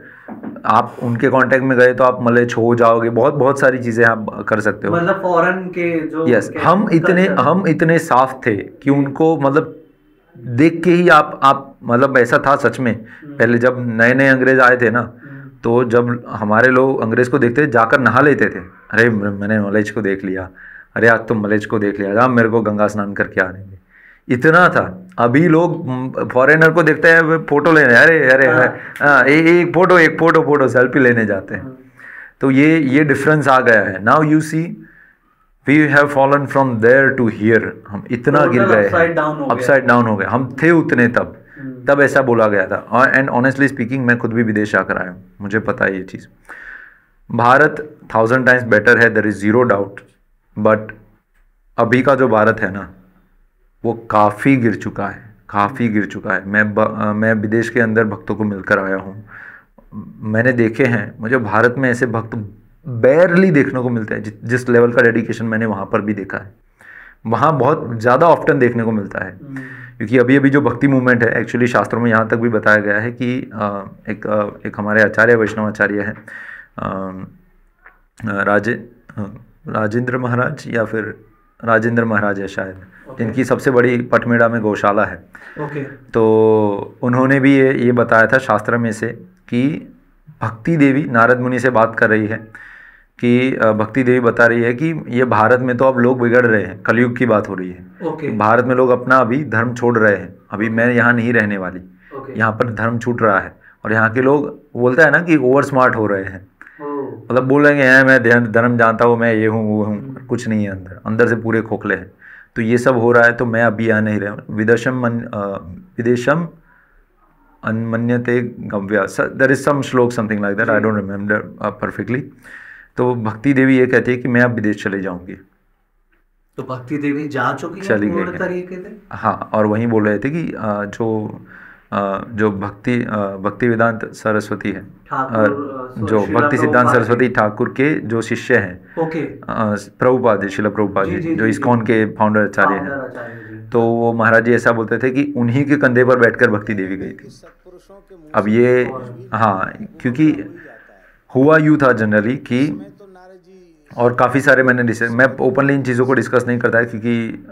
A: आप उनके कांटेक्ट में गए तो आप मलेच्छ हो जाओगे, बहुत सारी चीज़ें आप कर सकते हो।
B: मतलब फॉरेन के जो
A: यस, हम इतने साफ थे कि उनको मतलब देख के ही आप मतलब ऐसा था सच में। पहले जब नए अंग्रेज आए थे ना, तो जब हमारे लोग अंग्रेज को देखते थे जाकर नहा लेते थे अरे मैंने नॉलेज को देख लिया, अरे आज तुम नॉलेज को देख लिया, मेरे को गंगा स्नान करके आ देंगे, इतना था। अभी लोग फॉरेनर को देखते हैं फोटो लेने, अरे अरे एक फोटो सेल्फी लेने जाते हैं। तो ये डिफरेंस आ गया है। Now you see we have fallen from there to here, हम इतना गिर गए, अपसाइड डाउन हो गए। हम थे उतने तब ऐसा बोला गया था। और एंड ऑनेस्टली स्पीकिंग मैं खुद भी विदेश आकर आया हूँ, मुझे पता है ये चीज़। भारत 1000 टाइम्स बेटर है, there is zero doubt, but अभी का जो भारत है ना वो काफ़ी गिर चुका है। मैं विदेश के अंदर भक्तों को मिलकर आया हूँ, मैंने देखे हैं, मुझे भारत में ऐसे भक्त बेयरली देखने को मिलते हैं। जिस लेवल का डेडिकेशन मैंने वहाँ पर भी देखा है, वहाँ बहुत ज़्यादा ऑफ्टन देखने को मिलता है। क्योंकि अभी जो भक्ति मूवमेंट है, एक्चुअली शास्त्रों में यहाँ तक भी बताया गया है कि एक हमारे आचार्य, वैष्णव आचार्य है, राजेंद्र महाराज या फिर राजेंद्र महाराज है शायद, जिनकी सबसे बड़ी पटमेड़ा में गौशाला है। तो उन्होंने भी ये बताया था शास्त्र में से कि भक्ति देवी नारद मुनि से बात कर रही है कि भक्ति देवी बता रही है कि ये भारत में तो अब लोग बिगड़ रहे हैं, कलयुग की बात हो रही है। भारत में लोग अपना अभी धर्म छोड़ रहे हैं, अभी मैं यहाँ नहीं रहने वाली, यहाँ पर धर्म छूट रहा है। और यहाँ के लोग बोलता है ना कि ओवर स्मार्ट हो रहे हैं, मतलब बोलेंगे हैं मैं धर्म जानता हूँ, मैं ये हूँ वो हूँ, कुछ नहीं है, अंदर से पूरे खोखले हैं। तो ये सब हो रहा है, तो मैं अभी यहाँ नहीं रहा। विदेशम अन्मन्यते गव्या, देयर इज सम श्लोक something like that, I don't remember perfectly. तो भक्ति देवी ये कहती है कि मैं अब विदेश चले जाऊंगी।
B: तो भक्ति देवी जा चुकी है,
A: चली गई। हाँ, और वहीं बोल रहे थे कि जो भक्ति वेदांत सरस्वती है, जो भक्ति सिद्धांत सरस्वती ठाकुर के जो शिष्य हैं, प्रभुपाद, शिला प्रभुपाद जी, जो इस्कॉन के फाउंडर आचार्य हैं, तो वो महाराज जी ऐसा बोलते थे कि उन्हीं के कंधे पर बैठकर भक्ति देवी गई थी। अब ये हाँ, क्योंकि हुआ यूँ था जनरली कि, और काफ़ी सारे मैं ओपनली इन चीज़ों को डिस्कस नहीं करता है क्योंकि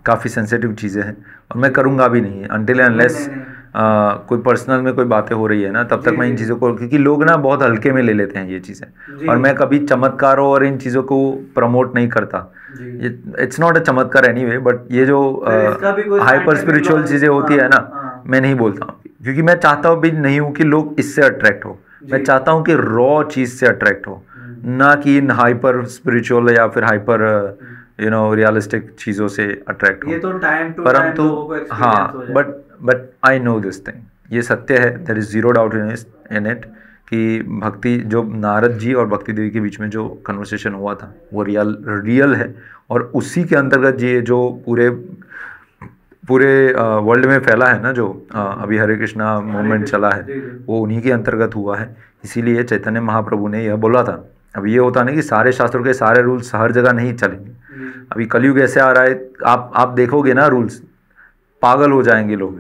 A: काफ़ी सेंसिटिव चीज़ें हैं, और मैं करूँगा भी नहीं अनटिल अनलेस कोई पर्सनल में कोई बातें हो रही है ना, तब तक मैं इन चीज़ों को, क्योंकि लोग ना बहुत हल्के में ले लेते हैं ये चीज़ें, और मैं कभी चमत्कारों और इन चीज़ों को प्रमोट नहीं करता। इट्स नॉट अ चमत्कार एनीवे, बट ये जो हाइपर स्पिरिचुअल चीज़ें होती है ना, मैं नहीं बोलता हूँ, क्योंकि मैं चाहता हूँ भी नहीं हूँ कि लोग इससे अट्रैक्ट हो। मैं चाहता हूँ कि रॉ चीज़ से अट्रैक्ट हो, ना कि इन हाइपर स्पिरिचुअल या फिर हाइपर रियलिस्टिक चीज़ों से अट्रैक्ट हो।
B: ये तो टाइम टू
A: परंतु हाँ, but I know this thing, ये सत्य है, there is zero doubt in it कि भक्ति, जो नारद जी और भक्ति देवी के बीच में जो कन्वर्सेशन हुआ था वो रियल है, और उसी के अंतर्गत ये जो पूरे वर्ल्ड में फैला है ना, जो अभी हरे कृष्णा मूवमेंट चला है, वो उन्हीं के अंतर्गत हुआ है। इसीलिए चैतन्य महाप्रभु ने यह बोला था। अब ये होता नहीं कि सारे शास्त्रों के सारे रूल्स हर जगह नहीं चलेंगे। अभी कलयुग ऐसे आ रहा है, आप देखोगे ना रूल्स, पागल हो जाएंगे लोग।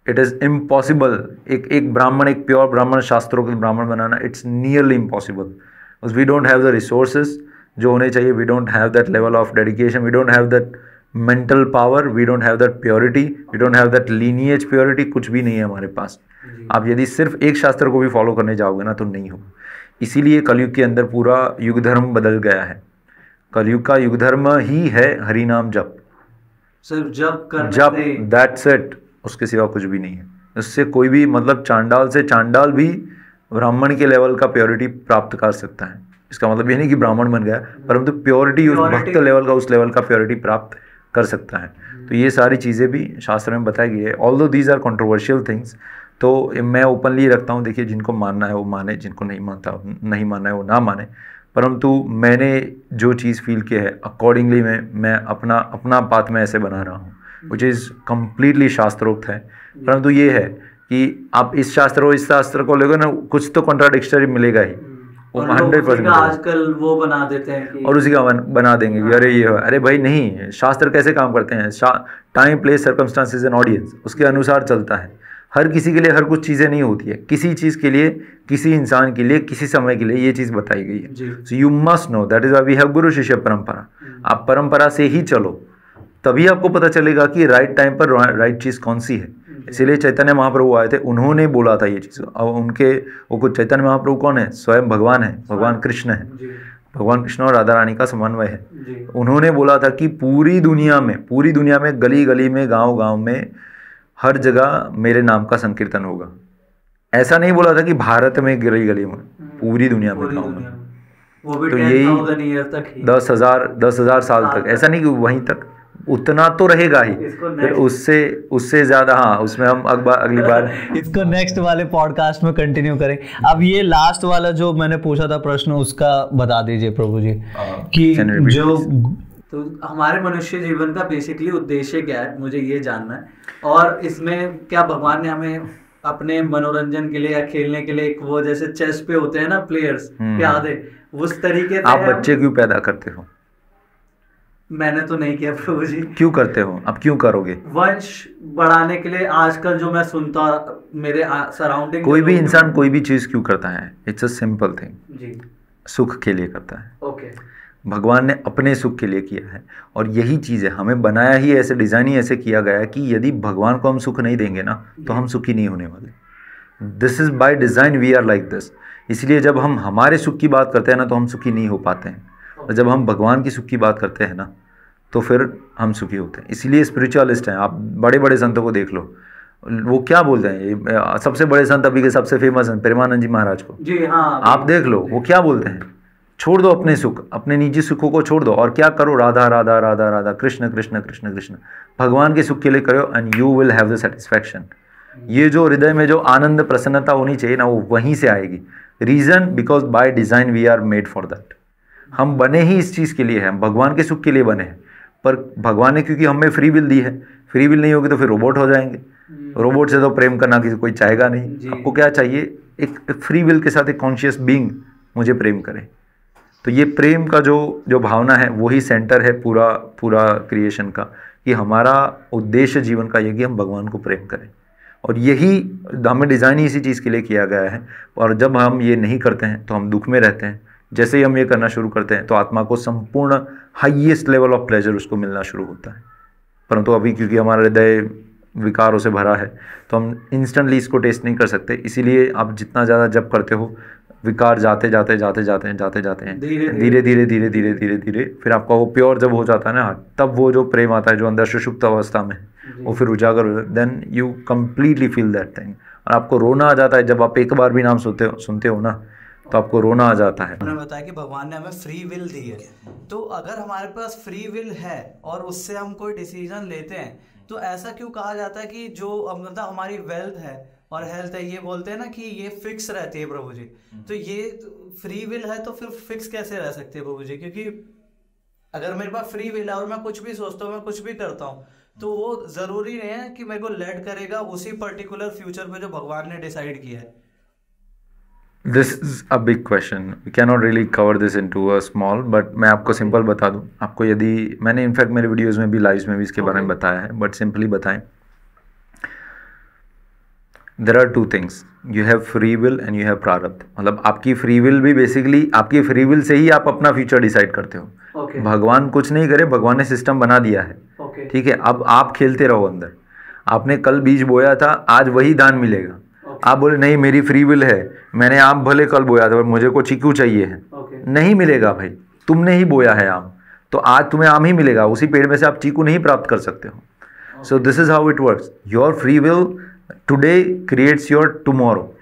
A: इट इज़ इम्पॉसिबल एक ब्राह्मण, एक प्योर ब्राह्मण, शास्त्रों के ब्राह्मण बनाना, it's nearly impossible. We don't have the resources जो होने चाहिए, we don't have that level of dedication, we don't have that mental power, we don't have that purity, we don't have that lineage purity, कुछ भी नहीं है हमारे पास। आप यदि सिर्फ एक शास्त्र को भी फॉलो करने जाओगे ना तो नहीं होगा। इसीलिए कलयुग के अंदर पूरा युग धर्म बदल गया है। कलयुग का युग धर्म ही है हरि नाम जप,
B: सिर्फ
A: जप, दैट्स इट, उसके सिवा कुछ भी नहीं है। उससे कोई भी, मतलब चांडाल से चांडाल भी ब्राह्मण के लेवल का प्योरिटी प्राप्त कर सकता है। इसका मतलब ये नहीं कि ब्राह्मण बन गया, परंतु प्योरिटी, उस भक्त लेवल का, उस लेवल का प्योरिटी प्राप्त कर सकता है। तो ये सारी चीज़ें भी शास्त्र में बताई गई है। Although these are controversial things, तो मैं ओपनली रखता हूँ। देखिए, जिनको मानना है वो माने, जिनको नहीं मानना है वो ना माने, परंतु मैंने जो चीज़ फील की है अकॉर्डिंगली मैं अपना पाथ में ऐसे बना रहा हूँ, विच इज़ कम्प्लीटली शास्त्रोक्त है। परंतु ये है कि आप इस शास्त्र को लेकर ना कुछ तो कॉन्ट्राडिक्टरी मिलेगा ही, वो 100%
B: आजकल वो बना देते हैं कि,
A: और उसी का बना देंगे कि अरे ये, अरे भाई नहीं, शास्त्र कैसे काम करते हैं, time, place, circumstances and audience, उसके अनुसार चलता है। हर किसी के लिए हर कुछ चीज़ें नहीं होती है, किसी चीज़ के लिए, किसी इंसान के लिए, किसी समय के लिए ये चीज़ बताई गई है। So you must know, that is why we have गुरु शिष्य परंपरा। आप परंपरा से ही चलो, तभी आपको पता चलेगा कि राइट टाइम पर राइट चीज़ कौन सी है। इसीलिए चैतन्य महाप्रभु आए थे, उन्होंने बोला था ये चीज़। अब वो कुछ चैतन्य महाप्रभु कौन है? स्वयं भगवान है, भगवान कृष्ण है। भगवान कृष्ण और राधा रानी का समन्वय है। उन्होंने बोला था कि पूरी दुनिया में गली गली में गांव गांव में हर जगह मेरे नाम का संकीर्तन होगा। ऐसा नहीं बोला था कि भारत में गली गली में, पूरी दुनिया में, गाँव में।
B: वो भी
A: तो यही
B: 10,000 ईयर तक ही,
A: 10,000 साल तक, ऐसा नहीं कि वहीं तक, उतना तो रहेगा ही, फिर उससे ज्यादा। हाँ, उसमें हम अगली बार
B: इसको नेक्स्ट वाले पॉडकास्ट में कंटिन्यू करें। अब ये लास्ट वाला जो मैंने पूछा था प्रश्न, उसका बता दीजिए प्रभु जी कि जो तो हमारे मनुष्य जीवन का बेसिकली उद्देश्य क्या है, मुझे ये जानना है। और इसमें क्या भगवान ने हमें अपने मनोरंजन के लिए या खेलने के लिए एक वो जैसे चेस पे होते हैं ना प्लेयर्स, याद है उस तरीके से?
A: आप बच्चे क्यों पैदा करते हो?
B: मैंने तो नहीं किया प्रभु जी।
A: क्यों करते हो? अब क्यों करोगे?
B: वंश बढ़ाने के लिए। आजकल जो मैं सुनता मेरे सराउंडिंग,
A: कोई भी इंसान कोई भी चीज क्यों करता है? इट्स अ सिंपल थिंग
B: जी,
A: सुख के लिए करता है।
B: ओके।
A: भगवान ने अपने सुख के लिए किया है, और यही चीज़ है, हमें बनाया ही ऐसे, डिज़ाइन ही ऐसे किया गया है कि यदि भगवान को हम सुख नहीं देंगे ना, तो हम सुखी नहीं होने वाले। This is by design, we are like this. इसलिए जब हम हमारे सुख की बात करते हैं ना, तो हम सुखी नहीं हो पाते हैं, और जब हम भगवान की सुख की बात करते हैं ना, तो फिर हम सुखी होते हैं। इसलिए स्पिरिचुअलिस्ट हैं, आप बड़े बड़े संतों को देख लो, वो क्या बोलते हैं, ये सबसे बड़े संत अभी के सबसे फेमस हैं प्रेमानंद जी महाराज को,
B: जी हाँ,
A: आप देख लो वो क्या बोलते हैं, छोड़ दो अपने सुख, अपने निजी सुखों को छोड़ दो, और क्या करो, राधा राधा राधा राधा, कृष्ण कृष्ण कृष्ण कृष्ण, भगवान के सुख के लिए करो, and you will have the satisfaction. ये जो हृदय में जो आनंद प्रसन्नता होनी चाहिए ना, वो वहीं से आएगी। Reason, because by design we are made for that. हम बने ही इस चीज़ के लिए हैं, हम भगवान के सुख के लिए बने हैं, पर भगवान ने क्योंकि हमें फ्री विल दी है, फ्री विल नहीं होगी तो फिर रोबोट हो जाएंगे। रोबोट से तो प्रेम करना किसी कोई चाहेगा नहीं। आपको क्या चाहिए? एक फ्री विल के साथ एक कॉन्शियस बीइंग मुझे प्रेम करे। तो ये प्रेम का जो भावना है, वही सेंटर है पूरा क्रिएशन का, कि हमारा उद्देश्य जीवन का ये कि हम भगवान को प्रेम करें, और यही हमें डिज़ाइन ही इसी चीज़ के लिए किया गया है। और जब हम ये नहीं करते हैं तो हम दुख में रहते हैं। जैसे ही हम ये करना शुरू करते हैं तो आत्मा को संपूर्ण हाईएस्ट लेवल ऑफ प्लेजर उसको मिलना शुरू होता है। परंतु अभी क्योंकि हमारा हृदय विकारों से भरा है, तो हम इंस्टेंटली इसको टेस्ट नहीं कर सकते। इसीलिए आप जितना ज़्यादा जप करते हो, विकार जाते जाते हैं, धीरे फिर आपका वो प्योर जब हो जाता है ना, तब वो जो प्रेम आता है जो अंदर सुषुप्त अवस्था में, वो फिर उजागर हो, then you completely feel that thing. और आपको रोना आ जाता है जब आप एक बार भी नाम सुनते हो ना, तो आपको रोना आ जाता है।
B: उन्होंने बताया कि भगवान ने हमें फ्री विल दी है, तो अगर हमारे पास फ्री विल है और उससे हम कोई डिसीजन लेते हैं, तो ऐसा क्यों कहा जाता है कि जो मतलब हमारी वेल्थ है और हेल्थ है, ये बोलते हैं ना कि ये फिक्स रहती है प्रभु जी। तो ये फ्री विल है तो फिर फिक्स कैसे रह सकती है प्रभु जी? क्योंकि अगर मेरे पास फ्री विल है और मैं कुछ भी सोचता हूँ, मैं कुछ भी करता हूँ, तो वो जरूरी नहीं है कि मेरे को लेड करेगा उसी पर्टिकुलर फ्यूचर पे जो भगवान ने डिसाइड किया है।
A: This is a big question. We cannot really cover this into a small, but मैं आपको सिंपल बता दूं। आपको यदि मैंने इनफैक्ट मेरे वीडियोस में भी, लाइव्स में भी इसके बारे में बताया है, बट सिंपली बताएं, there are two things. You have free will and you have प्रारब्ध। मतलब आपकी फ्री विल भी बेसिकली, आपकी फ्री विल से ही आप अपना फ्यूचर डिसाइड करते हो। भगवान कुछ नहीं करे, भगवान ने सिस्टम बना दिया है, ठीक है। अब आप खेलते रहो अंदर। आपने कल बीज बोया था, आज वही दान मिलेगा। आप बोले नहीं मेरी फ्री विल है, मैंने आम भले कल बोया था, मुझे को चीकू चाहिए है, नहीं मिलेगा भाई, तुमने ही बोया है आम, तो आज तुम्हें आम ही मिलेगा। उसी पेड़ में से आप चीकू नहीं प्राप्त कर सकते हो। So this is how it works. Your free will today creates your tomorrow.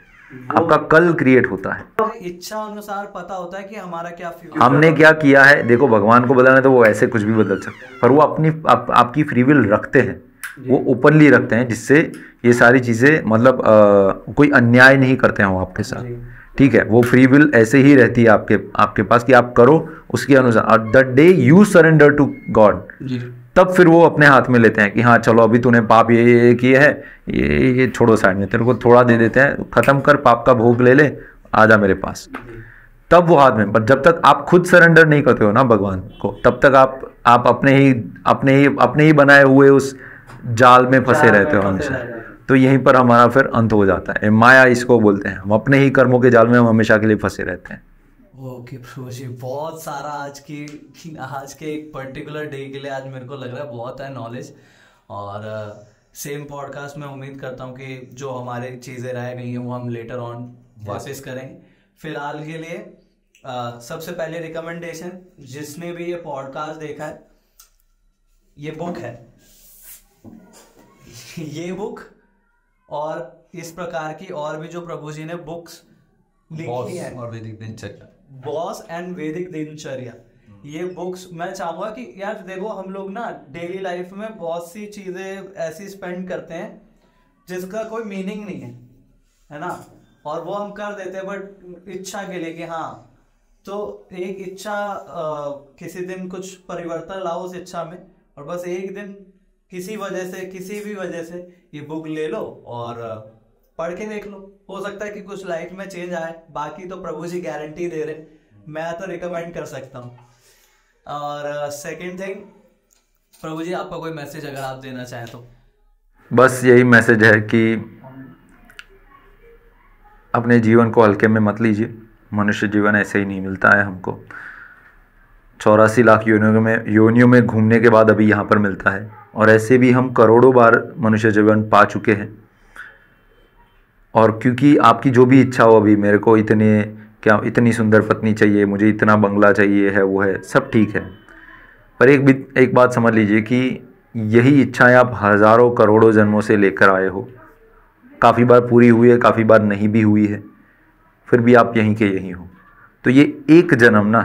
A: आपका कल क्रिएट होता है,
B: इच्छा अनुसार पता होता है कि हमारा क्या फ्यूचर,
A: हमने क्या किया है। देखो भगवान को बदलना है तो वो ऐसे कुछ भी बदल सकते हैं, पर वो आपकी फ्री विल रखते हैं, वो ओपनली रखते हैं, जिससे ये सारी चीज़ें मतलब कोई अन्याय नहीं करते हैं वो आपके साथ, ठीक है। वो फ्री विल ऐसे ही रहती है आपके पास कि आप करो उसके अनुसार। और the day you surrender to God, तब फिर वो अपने हाथ में लेते हैं कि हाँ चलो अभी तूने पाप ये किए है, ये छोड़ो साइड में, तेरे को थोड़ा दे देते हैं, खत्म कर, पाप का भोग ले ले, आजा मेरे पास। तब वो हाथ में। पर जब तक आप खुद सरेंडर नहीं करते हो ना भगवान को, तब तक आप अपने ही बनाए हुए उस जाल में फंसे रहते हो हमेशा। तो यहीं पर हमारा फिर अंत हो जाता है। माया इसको बोलते हैं, हम अपने ही कर्मों के जाल में हम हमेशा के लिए फंसे रहते हैं।
B: ओके प्रभु जी, बहुत सारा आज के एक पर्टिकुलर डे के लिए आज मेरे को लग रहा है बहुत है नॉलेज। और सेम पॉडकास्ट में उम्मीद करता हूँ कि जो हमारे चीज़ें रह गई हैं वो हम लेटर ऑन वापस करेंगे। फिलहाल के लिए सबसे पहले रिकमेंडेशन, जिसने भी ये पॉडकास्ट देखा है, ये बुक है ये बुक और इस प्रकार की और भी जो प्रभु जी ने बुक्स लिखी है,
A: और वैदिक दिनचर्या,
B: बॉस एंड वैदिक दिनचर्या, ये बुक्स मैं चाहूंगा कि यार देखो, हम लोग ना डेली लाइफ में बहुत सी चीजें ऐसी स्पेंड करते हैं जिसका कोई मीनिंग नहीं है ना, और वो हम कर देते हैं बट इच्छा के लिए कि हाँ, तो एक इच्छा किसी दिन कुछ परिवर्तन लाओ उस इच्छा में, और बस एक दिन किसी भी वजह से ये बुक ले लो और पढ़ के देख लो, हो सकता है कि कुछ लाइफ में चेंज आए, बाकी तो प्रभु जी गारंटी दे रहे, मैं तो रिकमेंड कर सकता हूँ। और सेकंड थिंग, प्रभु जी आपका कोई मैसेज अगर आप देना चाहें तो?
A: बस यही मैसेज है कि अपने जीवन को हल्के में मत लीजिए, मनुष्य जीवन ऐसे ही नहीं मिलता है हमको, 84 लाख योनियों में घूमने के बाद अभी यहाँ पर मिलता है, और ऐसे भी हम करोड़ों बार मनुष्य जीवन पा चुके हैं। और क्योंकि आपकी जो भी इच्छा हो, अभी मेरे को इतनी सुंदर पत्नी चाहिए, मुझे इतना बंगला चाहिए, है वो है, सब ठीक है, पर एक बात समझ लीजिए कि यही इच्छाएं आप हज़ारों करोड़ों जन्मों से लेकर आए हो, काफ़ी बार पूरी हुई है, काफ़ी बार नहीं भी हुई है, फिर भी आप यहीं के यहीं हो। तो ये एक जन्म ना,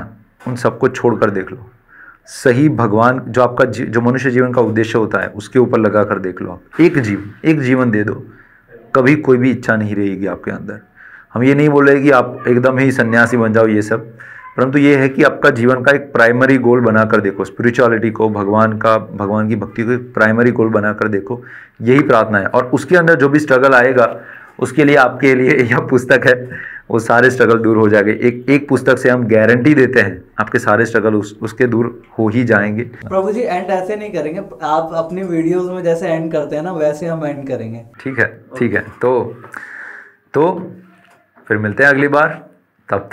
A: उन सबको छोड़ कर देख लो, सही भगवान जो आपका जो मनुष्य जीवन का उद्देश्य होता है उसके ऊपर लगा कर देख लो। आप एक जीवन दे दो, कभी कोई भी इच्छा नहीं रहेगी आपके अंदर। हम ये नहीं बोल रहे कि आप एकदम ही सन्यासी बन जाओ, ये सब, परंतु ये है कि आपका जीवन का एक प्राइमरी गोल बनाकर देखो, स्पिरिचुअलिटी को, भगवान की भक्ति को एक प्राइमरी गोल बनाकर देखो, यही प्रार्थना है। और उसके अंदर जो भी स्ट्रगल आएगा, उसके लिए आपके लिए यह पुस्तक है, वो सारे स्ट्रगल दूर हो जाएंगे। एक पुस्तक से हम गारंटी देते हैं आपके सारे स्ट्रगल उसके दूर हो ही जाएंगे।
B: प्रभु जी एंड ऐसे नहीं करेंगे, आप अपनी वीडियोस में जैसे एंड करते हैं ना, वैसे हम एंड करेंगे।
A: ठीक है। तो फिर मिलते हैं अगली बार, तब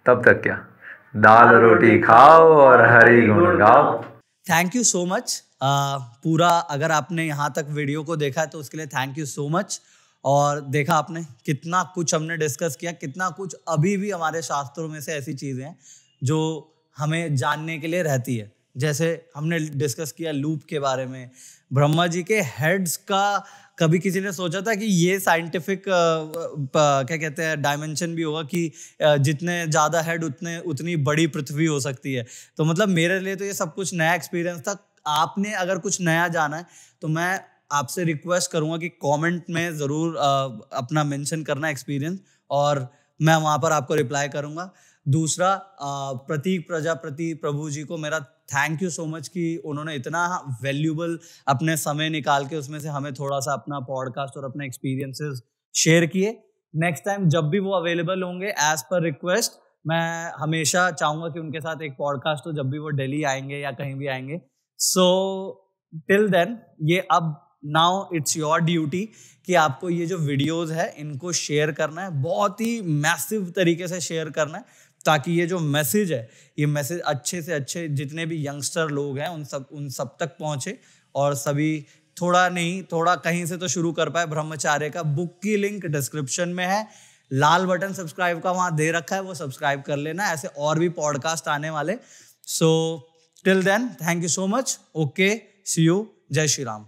A: तक क्या, दाल रोटी खाओ और हरि गुण गाओ।
B: Thank you so much. पूरा अगर आपने यहाँ तक वीडियो को देखा तो उसके लिए थैंक यू सो मच। और देखा आपने कितना कुछ हमने डिस्कस किया, कितना कुछ अभी भी हमारे शास्त्रों में से ऐसी चीज़ें हैं जो हमें जानने के लिए रहती है। जैसे हमने डिस्कस किया लूप के बारे में, ब्रह्मा जी के हेड्स का कभी किसी ने सोचा था कि ये साइंटिफिक क्या कहते हैं डायमेंशन भी होगा कि जितने ज़्यादा हेड उतनी बड़ी पृथ्वी हो सकती है। तो मतलब मेरे लिए तो ये सब कुछ नया एक्सपीरियंस था। आपने अगर कुछ नया जाना है तो मैं आपसे रिक्वेस्ट करूंगा कि कमेंट में ज़रूर अपना मेंशन करना एक्सपीरियंस, और मैं वहाँ पर आपको रिप्लाई करूंगा। दूसरा, प्रतीक प्रजापति प्रभु जी को मेरा थैंक यू सो मच कि उन्होंने इतना वैल्यूबल अपने समय निकाल के उसमें से हमें थोड़ा सा अपना पॉडकास्ट और अपने एक्सपीरियंसेस शेयर किए। नेक्स्ट टाइम जब भी वो अवेलेबल होंगे एज पर रिक्वेस्ट, मैं हमेशा चाहूँगा कि उनके साथ एक पॉडकास्ट हो जब भी वो दिल्ली आएंगे या कहीं भी आएंगे। सो टिल देन, ये अब नाउ इट्स योर ड्यूटी कि आपको ये जो वीडियोस है इनको शेयर करना है, बहुत ही मैसिव तरीके से शेयर करना है, ताकि ये जो मैसेज है, ये मैसेज अच्छे से अच्छे जितने भी यंगस्टर लोग हैं उन सब तक पहुंचे, और सभी थोड़ा कहीं से तो शुरू कर पाए ब्रह्मचार्य का। बुक की लिंक डिस्क्रिप्शन में है, लाल बटन सब्सक्राइब का वहां दे रखा है, वो सब्सक्राइब कर लेना, ऐसे और भी पॉडकास्ट आने वाले। So till then, thank you so much. Okay, see you, जय श्री राम।